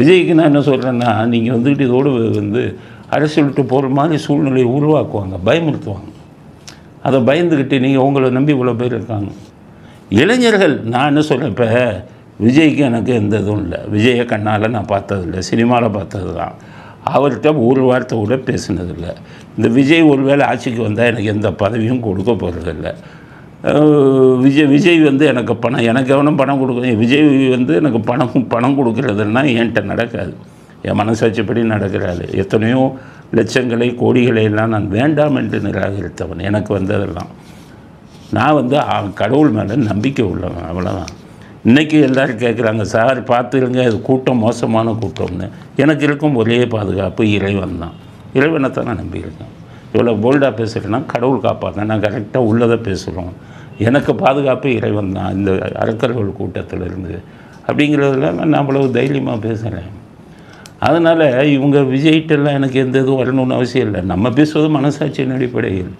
விஜய்க்கு நான் என்ன சொல்கிறேன்னா, நீங்கள் வந்துக்கிட்டு இதோடு வந்து அரசியல் விட்டு போகிற மாதிரி சூழ்நிலையை உருவாக்குவாங்க, பயமுறுத்துவாங்க. அதை பயந்துக்கிட்டு நீங்கள் உங்களை நம்பி இவ்வளோ பேர் இருக்காங்க. இளைஞர்கள் நான் என்ன சொல்கிறேன், இப்போ விஜய்க்கு எனக்கு எந்த இதுவும் இல்லை. விஜயை கண்ணால் நான் பார்த்ததில்லை, சினிமாவில் பார்த்தது தான். அவர்கிட்ட ஒரு வார்த்தை கூட பேசினதில்லை. இந்த விஜய் ஒரு வேளை ஆட்சிக்கு வந்தால் எனக்கு எந்த பதவியும் கொடுக்க போகிறதில்லை. விஜய் வந்து எனக்கு எனக்கு எவனும் பணம் கொடுக்கணும். விஜய் வந்து எனக்கு பணம் கொடுக்குறதுன்னா என்கிட்ட நடக்காது. என் மனசாட்சிப்படி நடக்கிறாரு. எத்தனையோ லட்சங்களை கோடிகளை எல்லாம் நான் வேண்டாம் என்று நிராகரித்தவன். எனக்கு வந்ததெல்லாம் நான் வந்து கடவுள் மேலே நம்பிக்கை உள்ளவன், அவ்வளோதான். இன்றைக்கி எல்லோரும் கேட்குறாங்க, சார் பார்த்துருங்க இது கூட்டம் மோசமான கூட்டம்னு. எனக்கு இருக்கும் ஒரே பாதுகாப்பு இறைவன் தான். இறைவனை தான் நான் நம்பியிருக்கேன். இவ்வளோ போல்டாக பேசுகிறேன்னா கடவுள் காப்பாற்ற நான் கரெக்டாக உள்ளதை பேசுகிறோம். எனக்கு பாதுகாப்பு இறைவன் தான் இந்த அரக்கர்கள் கூட்டத்திலிருந்து அப்படிங்கிறதுல நான் அவ்வளவு தைரியமாக பேசுகிறேன். அதனால் இவங்க விஜய்கிட்டெல்லாம் எனக்கு எந்த இதுவும் வரணும்னு அவசியம் இல்லை. நம்ம பேசுவது மனசாட்சியின் அடிப்படையில்.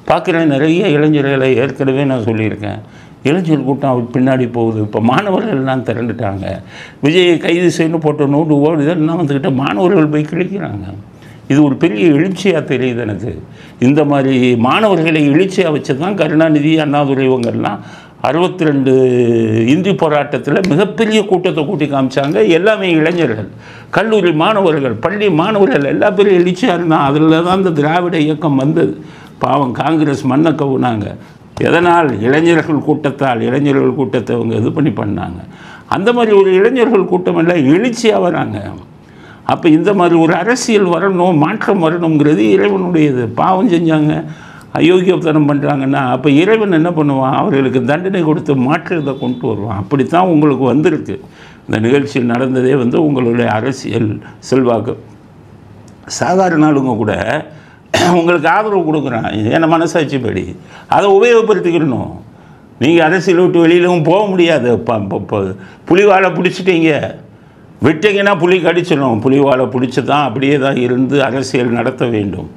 பார்க்குறேன் நிறைய இளைஞர்களை ஏற்கனவே நான் சொல்லியிருக்கேன். இளைஞர் கூட்டம் அவர் பின்னாடி போகுது. இப்போ மாணவர்கள் எல்லாம் திரண்டுட்டாங்க. விஜயை கைது செய்யணும் போட்ட நோட்டு ஓடு இதெல்லாம் வந்துக்கிட்ட மாணவர்கள் போய் கிழிக்கிறாங்க. இது ஒரு பெரிய எழுச்சியாக தெரியுது எனக்கு. இந்த மாதிரி மாணவர்களை எழுச்சியாக வச்சு தான் கருணாநிதி, அண்ணாதுரை இவங்கெல்லாம் 62 இந்தி போராட்டத்தில் மிகப்பெரிய கூட்டத்தை கூட்டி காமிச்சாங்க. எல்லாமே இளைஞர்கள், கல்லூரி மாணவர்கள், பள்ளி மாணவர்கள் எல்லா பேரும் எழுச்சியாக இருந்தால் அதில் தான் இந்த திராவிட இயக்கம் வந்தது. பாவம் காங்கிரஸ் மண்ணை கவுனாங்க. எதனால்? இளைஞர்கள் கூட்டத்தை அவங்க இது பண்ணாங்க. அந்த மாதிரி ஒரு இளைஞர்கள் கூட்டம் எல்லாம் எழுச்சியாக வராங்க. அப்போ இந்த மாதிரி ஒரு அரசியல் வரணும், மாற்றம் வரணுங்கிறது இறைவனுடையது. பாவம் செஞ்சாங்க, அயோக்கியத்தனம் பண்ணுறாங்கன்னா அப்போ இறைவன் என்ன பண்ணுவான்? அவர்களுக்கு தண்டனை கொடுத்து மாற்றத்தை கொண்டு வருவான். அப்படித்தான் உங்களுக்கு வந்திருக்கு. இந்த நிகழ்ச்சியில் நடந்ததே வந்து உங்களுடைய அரசியல் செல்வாக்கு. சாதாரண ஆளுங்க கூட உங்களுக்கு ஆதரவு கொடுக்குறான், ஏன்னா மனசாட்சிப்படி அதை உபயோகப்படுத்திக்கணும். நீங்கள் அரசியல் விட்டு வெளியிலும் போக முடியாது. புலிவாலை பிடிச்சிட்டீங்க, விட்டீங்கன்னா புலி கடிச்சிடும். புலிவாலை பிடிச்சி தான் அப்படியே தான் இருந்து அரசியல் நடத்த வேண்டும்.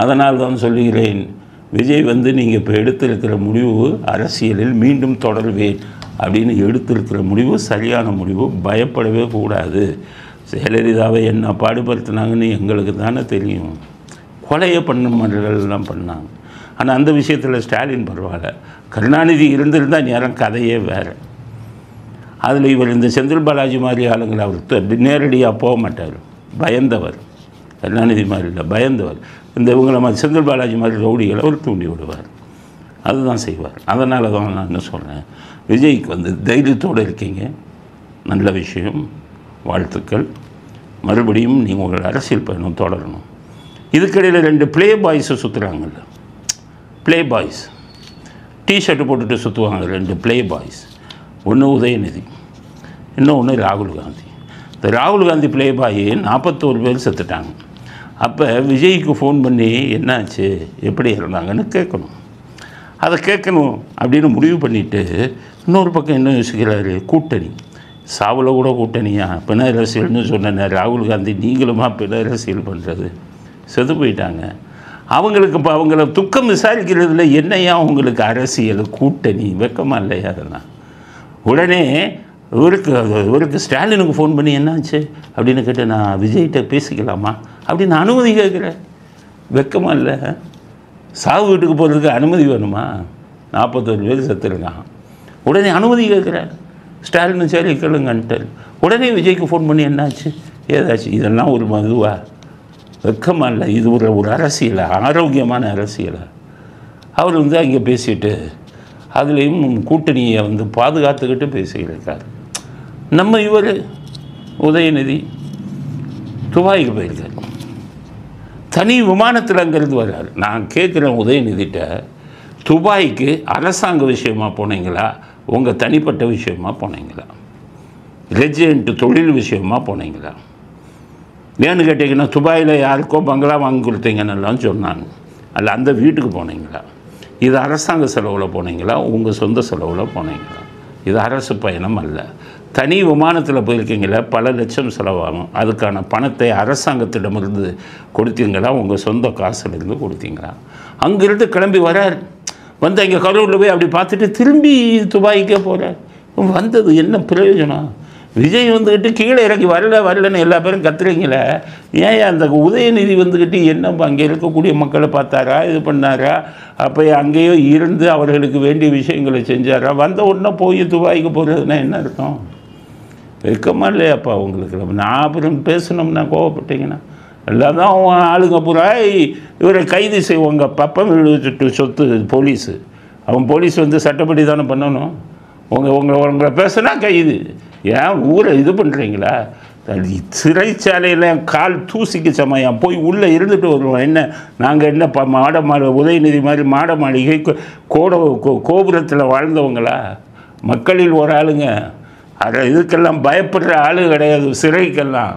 அதனால் தான் சொல்லுகிறேன், விஜய் வந்து நீங்கள் இப்போ எடுத்திருக்கிற முடிவு அரசியலில் மீண்டும் தொடர்வேன் அப்படின்னு எடுத்திருக்கிற முடிவு சரியான முடிவு. பயப்படவே கூடாது. ஜெயலலிதாவை என்ன பாடுபடுத்தினாங்கன்னு எங்களுக்கு தானே தெரியும். கொலையை பண்ணலாம் பண்ணாங்க. ஆனால் அந்த விஷயத்தில் ஸ்டாலின் பரவாயில்ல. கருணாநிதி இருந்திருந்தால் நேரம் கதையே வேறு. அதில் இவர் இந்த செந்தில் பாலாஜி மாதிரி ஆளுங்களை அவர் நேரடியாக போக மாட்டார், பயந்தவர். கருணாநிதி மாதிரி இல்லை, பயந்தவர். இந்த இவங்களை மாதிரி செந்தில் பாலாஜி மாதிரி ரவுடிகளை அவர் தூண்டி விடுவார், அதுதான் செய்வார். அதனால தான் நான் என்ன சொல்கிறேன், விஜய்க்கு வந்து தைரியத்தோடு இருக்கீங்க, நல்ல விஷயம், வாழ்த்துக்கள். மறுபடியும் நீங்கள் உங்கள் அரசியல் பயணம் தொடரணும். இதுக்கிடையில் 2 ப்ளே பாய்ஸை சுற்றுறாங்கல்ல, ப்ளே பாய்ஸ் டிஷர்ட்டு போட்டுட்டு சுற்றுவாங்க 2 ப்ளே பாய்ஸ். ஒன்று உதயநிதி, இன்னொன்று ராகுல் காந்தி. இந்த ராகுல் காந்தி ப்ளே பாய் 41 பேர் செத்துட்டாங்க. அப்போ விஜய்க்கு ஃபோன் பண்ணி என்னாச்சு, எப்படி இருந்தாங்கன்னு கேட்கணும். அதை கேட்கணும் அப்படின்னு முடிவு பண்ணிவிட்டு இன்னொரு பக்கம் என்ன யோசிக்கிறாரு, கூட்டணி. சாவில் கூட கூட்டணியா, பிணை அரசியல்னு சொன்ன ராகுல் காந்தி நீங்களுமா பிணை அரசியல் பண்ணுறது? செத்து போயிட்டாங்க. அவங்களுக்கு இப்போ அவங்கள துக்கம் விசாரிக்கிறதுல என்னையா உங்களுக்கு அரசியல் கூட்டணி, வெக்கமாக இல்லையா? அதெல்லாம் உடனே இவருக்கு ஸ்டாலினுக்கு ஃபோன் பண்ணி என்னாச்சு அப்படின்னு கேட்டு, நான் விஜய்கிட்ட பேசிக்கலாமா அப்படின்னு அனுமதி கேட்குறேன். வெக்கமாக இல்லை? சாவு வீட்டுக்கு போகிறதுக்கு அனுமதி வேணுமா? 41 பேர் செத்துருக்கான். உடனே அனுமதி கேட்குறேன். ஸ்டாலின் சரி கேளுங்கன்ட்டு உடனே விஜய்க்கு ஃபோன் பண்ணி என்னாச்சு ஏதாச்சு? இதெல்லாம் ஒரு மதுவா? வெக்கமாக இல்லை? இது ஒரு அரசியலை, ஆரோக்கியமான அரசியலை. அவர் வந்து அங்கே பேசிட்டு அதுலேயும் கூட்டணியை வந்து பாதுகாத்துக்கிட்டு பேசியிருக்கார். நம்ம இவர் உதயநிதி துபாய்க்கு போயிருக்கார், தனி விமானத்தில் அங்கேருந்து வர்றார். நான் கேட்குறேன் உதயநிதிட்ட, துபாய்க்கு அரசாங்க விஷயமாக போனீங்களா, உங்கள் தனிப்பட்ட விஷயமாக போனீங்களா, ரெஜெண்ட் தொழில் விஷயமாக போனீங்களா? ஏன்னு கேட்டிங்கன்னா துபாயில் யாருக்கோ பங்களா வாங்கி கொடுத்தீங்கன்னெல்லாம் சொன்னாங்க. அல்ல அந்த வீட்டுக்கு போனீங்களா? இது அரசாங்க செலவில் போனீங்களா, உங்கள் சொந்த செலவில் போனீங்களா? இது அரசு பயணம் அல்ல. தனி விமானத்தில் போயிருக்கீங்களா, பல லட்சம் செலவாகும். அதுக்கான பணத்தை அரசாங்கத்திடமிருந்து கொடுத்தீங்களா, உங்கள் சொந்த காசுலேருந்து கொடுத்தீங்களா? அங்கேருந்து கிளம்பி வரார். வந்து அங்கே கரூரில் போய் அப்படி பார்த்துட்டு திரும்பி துபாய்க்கே போகிறார். வந்தது என்ன பிரயோஜனம்? விஜய் வந்துக்கிட்டு கீழே இறங்கி வரலன்னு எல்லா பேரும் கத்துறீங்களே, ஏன் அந்த உதயநிதி வந்துக்கிட்டு என்ன அங்கே இருக்கக்கூடிய மக்களை பார்த்தாரா, இது பண்ணாரா, அப்போ அங்கேயோ இருந்து அவர்களுக்கு வேண்டிய விஷயங்களை செஞ்சாரா? வந்த உடனே போய் துபாய்க்கு போகிறதுனா என்ன அர்த்தம்? வெக்கமா இல்லையாப்பா உங்களுக்கு? நான் அப்புறம் பேசணும்னா கோவப்பட்டீங்கன்னா எல்லாம் தான் அவங்க ஆளுங்க பூரா இவரை கைது செய்வாங்க. பப்பம் விழுச்சுட்டு சொத்து போலீஸு, அவன் போலீஸ் வந்து சட்டப்படி தானே பண்ணணும். உங்களை பேசுனா கைது. ஏன் ஊரை இது பண்ணுறீங்களா? சிறைச்சாலையில் கால் தூசிக்கு சமயம் போய் உள்ளே இருந்துட்டு வருவோம். என்ன நாங்கள் என்ன உதயநிதி மாதிரி மாட மாளிகை கோபுரத்தில் வாழ்ந்தவங்களா? மக்களில் ஒரு ஆளுங்க. அதை இதுக்கெல்லாம் பயப்படுற ஆளு கிடையாது சிறைக்கெல்லாம்.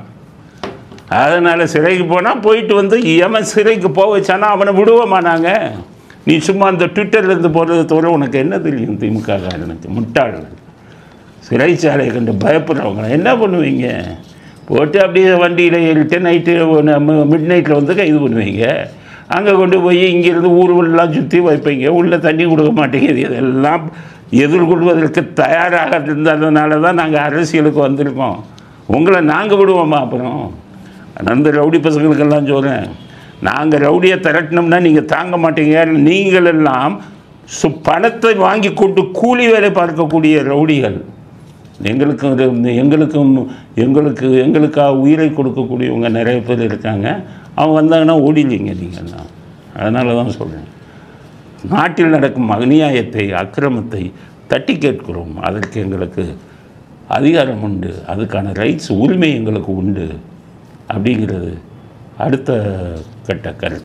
அதனால் சிறைக்கு போனால் போயிட்டு வந்து எவன் சிறைக்கு போக வச்சானா அவனை விடுவோமா நாங்கள்? நீ சும்மா அந்த ட்விட்டர்லேருந்து போடுறது தவிர உனக்கு என்ன தெரியும்? திமுக காரனுக்கு முட்டாள்கள் சிறைச்சாலையை கண்டு பயப்படுறவங்க என்ன பண்ணுவீங்க? போட்டு அப்படியே வண்டியில் ஏறிட்டு நைட்டு மிட் நைட்டில் வந்து கைது பண்ணுவீங்க. அங்கே கொண்டு போய் இங்கேருந்து ஊர்வலாம் சுற்றி வைப்பீங்க. உள்ளே தண்ணி கொடுக்க மாட்டேங்குது. இதெல்லாம் எதிர்கொள்வதற்கு தயாராக இருந்ததுனால தான் நாங்கள் அரசியலுக்கு வந்திருக்கோம். உங்களை நாங்கள் விடுவோமா? அப்புறம் அந்த ரவுடி பசங்களுக்கெல்லாம் சொல்கிறேன், நாங்கள் ரவுடியை திரட்டினோம்னா நீங்கள் தாங்க மாட்டீங்க. நீங்கள் எல்லாம் பணத்தை வாங்கி கொண்டு கூலி வேலை பார்க்கக்கூடிய ரவுடிகள். எங்களுக்காக உயிரை கொடுக்கக்கூடியவங்க நிறைய பேர் இருக்காங்க. அவங்க வந்தாங்கன்னா ஓடிலிங்க நீங்கள்லாம். அதனால தான் சொல்கிறேன், நாட்டில் நடக்கும் அநியாயத்தை அக்கிரமத்தை தட்டி கேட்கிறோம். அதற்கு எங்களுக்கு அதிகாரம் உண்டு, அதுக்கான ரைட்ஸ் உரிமை எங்களுக்கு உண்டு அப்படிங்கிறது அடுத்த கட்ட கருத்து.